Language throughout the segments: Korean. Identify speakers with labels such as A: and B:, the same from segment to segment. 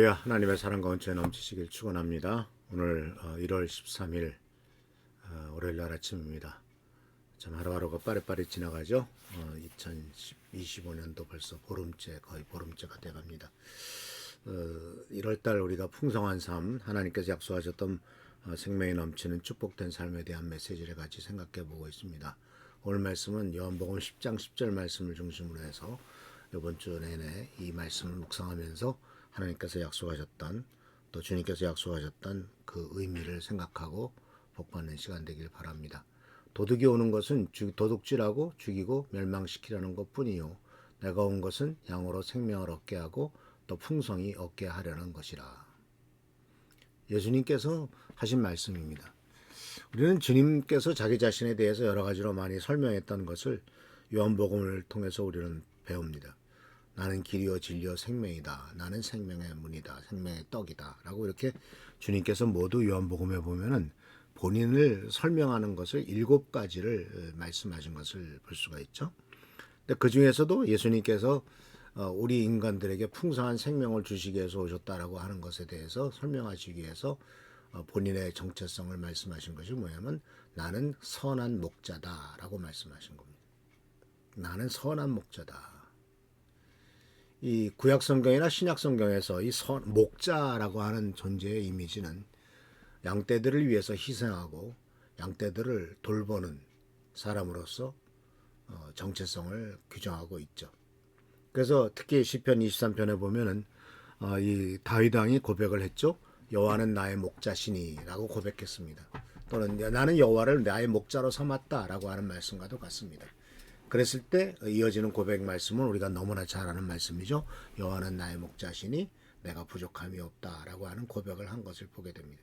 A: 할렐루야. 하나님의 사랑과 은총에 넘치시길 축원합니다. 오늘 1월 13일 월요일날 아침입니다. 참 하루하루가 빠르빠르 지나가죠. 2025년도 벌써 보름째, 거의 보름째가 돼갑니다. 1월달 우리가 풍성한 삶, 하나님께서 약속하셨던 생명이 넘치는 축복된 삶에 대한 메시지를 같이 생각해 보고 있습니다. 오늘 말씀은 요한복음 10장 10절 말씀을 중심으로 해서 이번 주 내내 이 말씀을 묵상하면서 하나님께서 약속하셨던, 또 주님께서 약속하셨던 그 의미를 생각하고 복받는 시간 되길 바랍니다. 도둑이 오는 것은 도둑질하고 죽이고 멸망시키려는 것뿐이요, 내가 온 것은 양으로 생명을 얻게 하고 또 풍성히 얻게 하려는 것이라. 예수님께서 하신 말씀입니다. 우리는 주님께서 자기 자신에 대해서 여러 가지로 많이 설명했던 것을 요한복음을 통해서 우리는 배웁니다. 나는 길이요 진리요 생명이다. 나는 생명의 문이다. 생명의 떡이다. 라고 이렇게 주님께서 모두 요한복음에 보면은 본인을 설명하는 것을 7가지를 말씀하신 것을 볼 수가 있죠. 근데 그 중에서도 예수님께서 우리 인간들에게 풍성한 생명을 주시기 위해서 오셨다라고 하는 것에 대해서 설명하시기 위해서 본인의 정체성을 말씀하신 것이 뭐냐면 나는 선한 목자다라고 말씀하신 겁니다. 나는 선한 목자다. 이 구약 성경이나 신약 성경에서 이 목자라고 하는 존재의 이미지는 양떼들을 위해서 희생하고 양떼들을 돌보는 사람으로서 정체성을 규정하고 있죠. 그래서 특히 시편 23편에 보면은 이 다윗 왕이 고백을 했죠. 여호와는 나의 목자시니라고 고백했습니다. 또는 나는 여호와를 나의 목자로 삼았다라고 하는 말씀과도 같습니다. 그랬을 때 이어지는 고백 말씀은 우리가 너무나 잘 아는 말씀이죠. 여호와는 나의 목자시니 내가 부족함이 없다라고 하는 고백을 한 것을 보게 됩니다.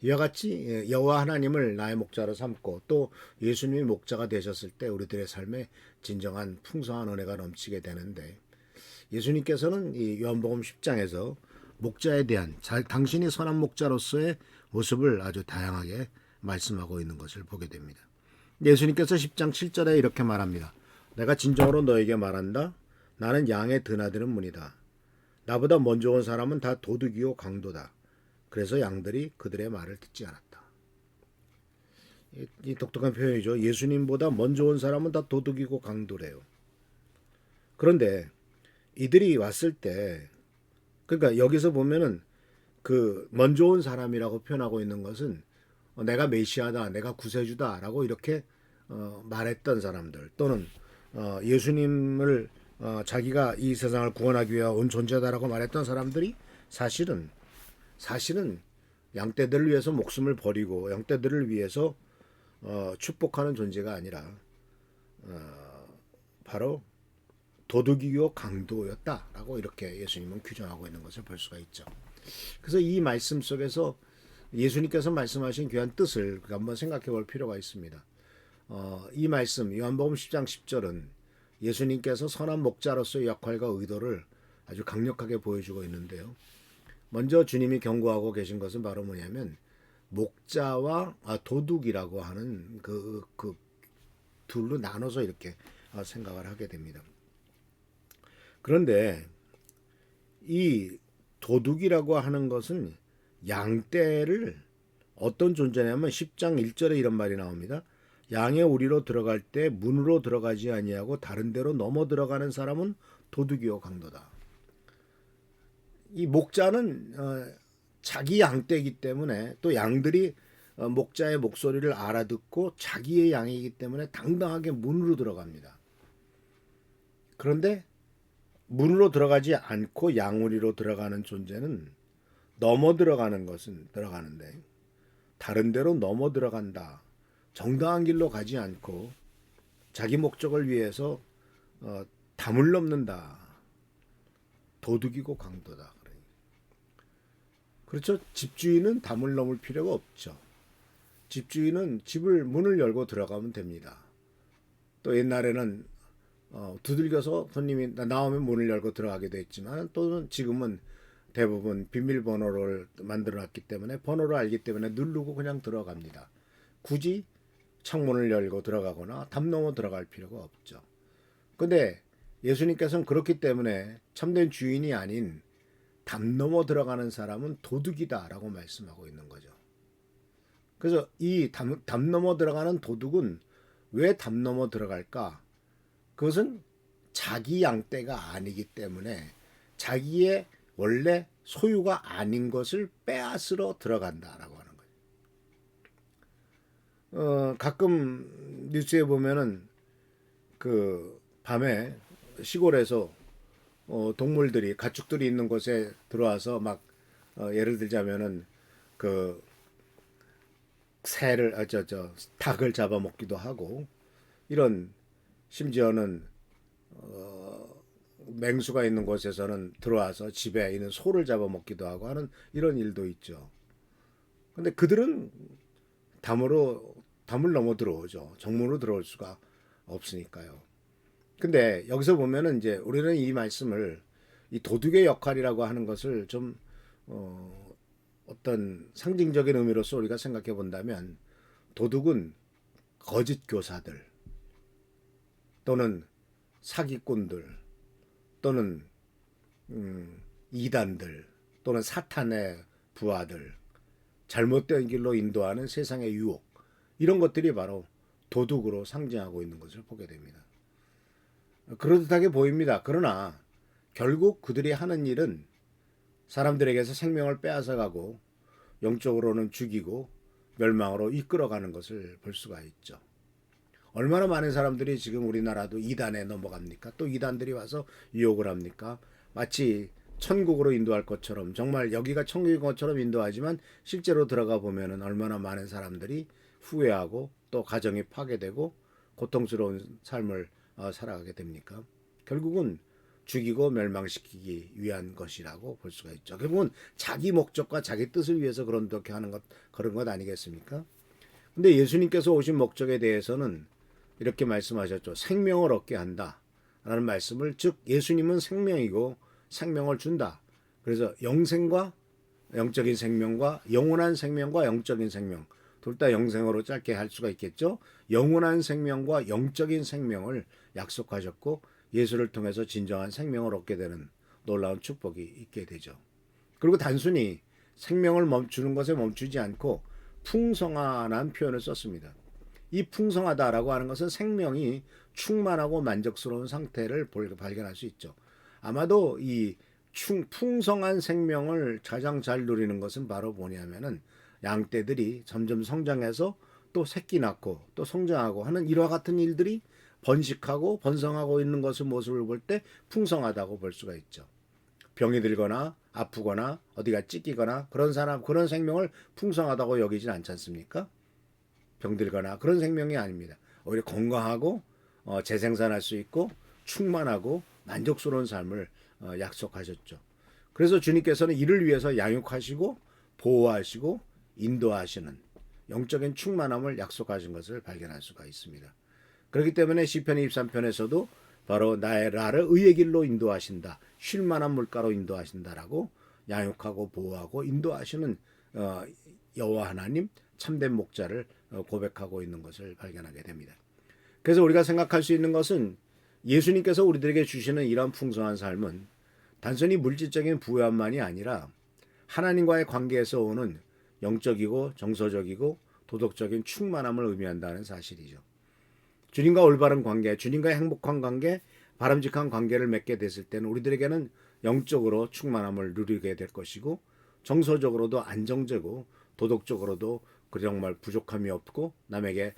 A: 이와 같이 여호와 하나님을 나의 목자로 삼고 또 예수님이 목자가 되셨을 때 우리들의 삶에 진정한 풍성한 은혜가 넘치게 되는데, 예수님께서는 이 요한복음 10장에서 목자에 대한 당신이 선한 목자로서의 모습을 아주 다양하게 말씀하고 있는 것을 보게 됩니다. 예수님께서 10장 7절에 이렇게 말합니다. 내가 진정으로 너에게 말한다. 나는 양의 드나드는 문이다. 나보다 먼저 온 사람은 다 도둑이요 강도다. 그래서 양들이 그들의 말을 듣지 않았다. 이 독특한 표현이죠. 예수님보다 먼저 온 사람은 다 도둑이고 강도래요. 그런데 이들이 왔을 때, 그러니까 여기서 보면은 그 먼저 온 사람이라고 표현하고 있는 것은 내가 메시아다, 내가 구세주다라고 이렇게 말했던 사람들, 또는 예수님을 자기가 이 세상을 구원하기 위해 온 존재다라고 말했던 사람들이 사실은 양떼들을 위해서 목숨을 버리고 양떼들을 위해서 축복하는 존재가 아니라 바로 도둑이요 강도였다라고 이렇게 예수님은 규정하고 있는 것을 볼 수가 있죠. 그래서 이 말씀 속에서 예수님께서 말씀하신 귀한 뜻을 한번 생각해 볼 필요가 있습니다. 이 말씀 요한복음 10장 10절은 예수님께서 선한 목자로서의 역할과 의도를 아주 강력하게 보여주고 있는데요. 먼저 주님이 경고하고 계신 것은 바로 뭐냐면 목자와 도둑이라고 하는 그 둘로 나눠서 이렇게 생각을 하게 됩니다. 그런데 이 도둑이라고 하는 것은 양떼를 어떤 존재냐면 10장 1절에 이런 말이 나옵니다. 양의 우리로 들어갈 때 문으로 들어가지 아니하고 다른 데로 넘어 들어가는 사람은 도둑이요 강도다. 이 목자는 자기 양떼이기 때문에, 또 양들이 목자의 목소리를 알아듣고 자기의 양이기 때문에 당당하게 문으로 들어갑니다. 그런데 문으로 들어가지 않고 양우리로 들어가는 존재는 넘어 들어가는 것은 들어가는데 다른 데로 넘어 들어간다. 정당한 길로 가지 않고 자기 목적을 위해서 담을 넘는다. 도둑이고 강도다. 그렇죠. 집주인은 담을 넘을 필요가 없죠. 집주인은 집을 문을 열고 들어가면 됩니다. 또 옛날에는 두들겨서 손님이 나오면 문을 열고 들어가기도 했지만, 또는 지금은 대부분 비밀번호를 만들어놨기 때문에 번호를 알기 때문에 누르고 그냥 들어갑니다. 굳이 창문을 열고 들어가거나 담 넘어 들어갈 필요가 없죠. 근데 예수님께서는 그렇기 때문에 참된 주인이 아닌 담 넘어 들어가는 사람은 도둑이다라고 말씀하고 있는 거죠. 그래서 이 담 넘어 들어가는 도둑은 왜 담 넘어 들어갈까? 그것은 자기 양떼가 아니기 때문에 자기의 원래 소유가 아닌 것을 빼앗으러 들어간다라고 하는 거예요. 가끔 뉴스에 보면은 그 밤에 시골에서 동물들이 가축들이 있는 곳에 들어와서 막 예를 들자면은 그 새를 닭을 잡아먹기도 하고 이런 심지어는 맹수가 있는 곳에서는 들어와서 집에 있는 소를 잡아먹기도 하고 하는 이런 일도 있죠. 근데 그들은 담을 넘어 들어오죠. 정문으로 들어올 수가 없으니까요. 근데 여기서 보면은 이제 우리는 이 말씀을 이 도둑의 역할이라고 하는 것을 좀 어떤 상징적인 의미로서 우리가 생각해 본다면 도둑은 거짓 교사들 또는 사기꾼들 또는 이단들 또는 사탄의 부하들 잘못된 길로 인도하는 세상의 유혹 이런 것들이 바로 도둑으로 상징하고 있는 것을 보게 됩니다. 그럴듯하게 보입니다. 그러나 결국 그들이 하는 일은 사람들에게서 생명을 빼앗아가고 영적으로는 죽이고 멸망으로 이끌어가는 것을 볼 수가 있죠. 얼마나 많은 사람들이 지금 우리나라도 이단에 넘어갑니까? 또 이단들이 와서 유혹을 합니까? 마치 천국으로 인도할 것처럼 정말 여기가 천국인 것처럼 인도하지만 실제로 들어가 보면은 얼마나 많은 사람들이 후회하고 또 가정이 파괴되고 고통스러운 삶을 살아가게 됩니까? 결국은 죽이고 멸망시키기 위한 것이라고 볼 수가 있죠. 결국은 자기 목적과 자기 뜻을 위해서 그렇게 하는 그런 것 아니겠습니까? 근데 예수님께서 오신 목적에 대해서는 이렇게 말씀하셨죠. 생명을 얻게 한다. 라는 말씀을 즉 예수님은 생명이고 생명을 준다. 그래서 영생과 영적인 생명과 영원한 생명과 영적인 생명 둘 다 영생으로 짧게 할 수가 있겠죠. 영원한 생명과 영적인 생명을 약속하셨고 예수를 통해서 진정한 생명을 얻게 되는 놀라운 축복이 있게 되죠. 그리고 단순히 생명을 멈추는 것에 멈추지 않고 풍성하다는 표현을 썼습니다. 이 풍성하다라고 하는 것은 생명이 충만하고 만족스러운 상태를 발견할 수 있죠. 아마도 이 풍성한 생명을 가장 잘 누리는 것은 바로 뭐냐면은 양떼들이 점점 성장해서 또 새끼 낳고 또 성장하고 하는 이와 같은 일들이 번식하고 번성하고 있는 것을 모습을 볼 때 풍성하다고 볼 수가 있죠. 병이 들거나 아프거나 어디가 찢기거나 그런 생명을 풍성하다고 여기진 않지 않습니까? 병들거나 그런 생명이 아닙니다. 오히려 건강하고 재생산할 수 있고 충만하고 만족스러운 삶을 약속하셨죠. 그래서 주님께서는 이를 위해서 양육하시고 보호하시고 인도하시는 영적인 충만함을 약속하신 것을 발견할 수가 있습니다. 그렇기 때문에 시편 23편에서도 바로 나를 의의 길로 인도하신다. 쉴 만한 물가로 인도하신다라고 양육하고 보호하고 인도하시는 여호와 하나님 참된 목자를 고백하고 있는 것을 발견하게 됩니다. 그래서 우리가 생각할 수 있는 것은 예수님께서 우리들에게 주시는 이런 풍성한 삶은 단순히 물질적인 부여함만이 아니라 하나님과의 관계에서 오는 영적이고 정서적이고 도덕적인 충만함을 의미한다는 사실이죠. 주님과 올바른 관계, 주님과의 행복한 관계, 바람직한 관계를 맺게 됐을 때는 우리들에게는 영적으로 충만함을 누리게 될 것이고 정서적으로도 안정되고 도덕적으로도 정말 부족함이 없고 남에게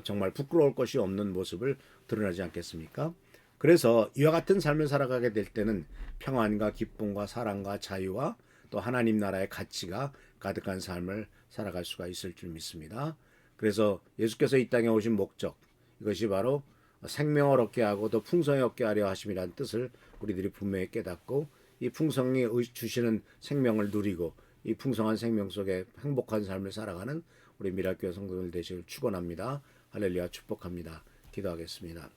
A: 정말 부끄러울 것이 없는 모습을 드러나지 않겠습니까? 그래서 이와 같은 삶을 살아가게 될 때는 평안과 기쁨과 사랑과 자유와 또 하나님 나라의 가치가 가득한 삶을 살아갈 수가 있을 줄 믿습니다. 그래서 예수께서 이 땅에 오신 목적 이것이 바로 생명을 얻게 하고 또 풍성히 얻게 하려 하심이라는 뜻을 우리들이 분명히 깨닫고 이 풍성이 주시는 생명을 누리고 이 풍성한 생명 속에 행복한 삶을 살아가는 우리 미랄교회 성도들 되시길 축원합니다. 할렐루야 축복합니다. 기도하겠습니다.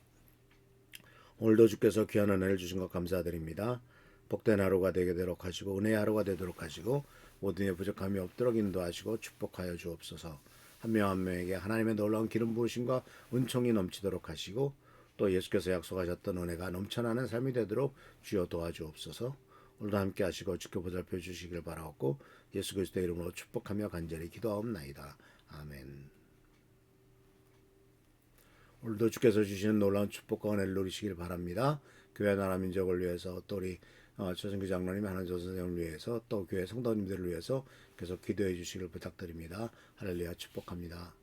A: 오늘도 주께서 귀한 은혜를 주신 것 감사드립니다. 복된 하루가 되도록 하시고 은혜의 하루가 되도록 하시고 모든 일 부족함이 없도록 인도하시고 축복하여 주옵소서. 한 명 한 명에게 하나님의 놀라운 기름 부으심과 은총이 넘치도록 하시고 또 예수께서 약속하셨던 은혜가 넘쳐나는 삶이 되도록 주여 도와주옵소서. 오늘도 함께 하시고 지켜 보살펴 주시길 바라옵고 예수 그리스도의 이름으로 축복하며 간절히 기도하옵나이다. 아멘. 오늘도 주께서 주시는 놀라운 축복과 은혜를 누리시길 바랍니다. 교회 나라 민족을 위해서 또 우리 최승규 장로님, 하나조 선생님을 위해서 또 교회 성도님들을 위해서 계속 기도해 주시길 부탁드립니다. 할렐루야 축복합니다.